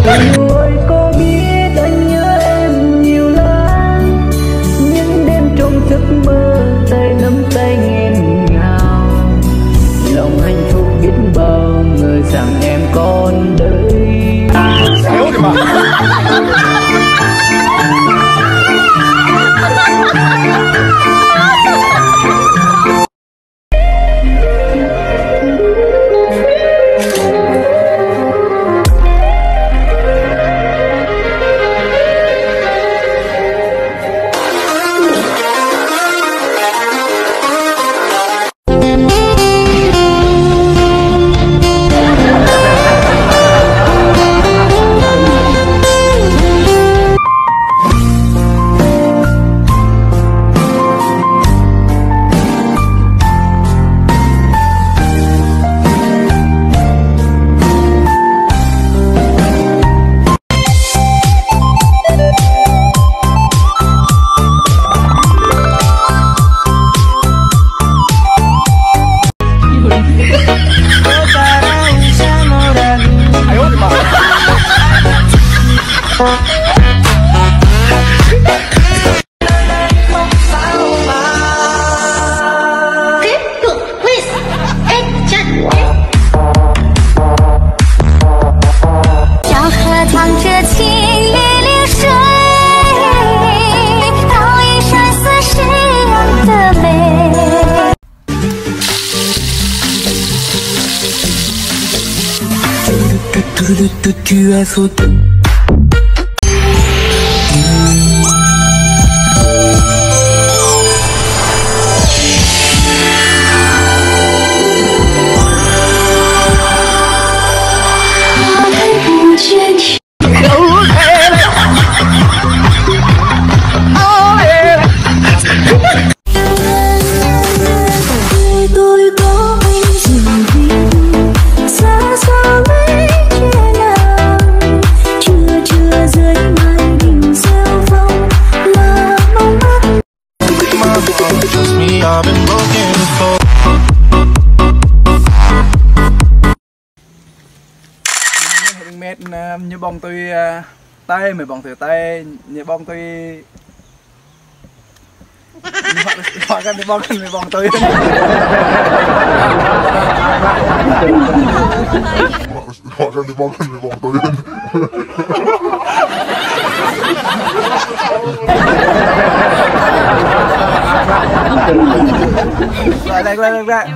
Yêu ơi có biết anh nhớ em nhiều lắm, những đêm trong giấc mơ tay nắm tay nghẹn ngào, lòng hạnh phúc biết bao ngờ rằng em còn đây. UFO mét như bông tôi tay mày bông từ tay như bông tôi họ cái bông mày bông tôi họ cái bông mày bông tôi lại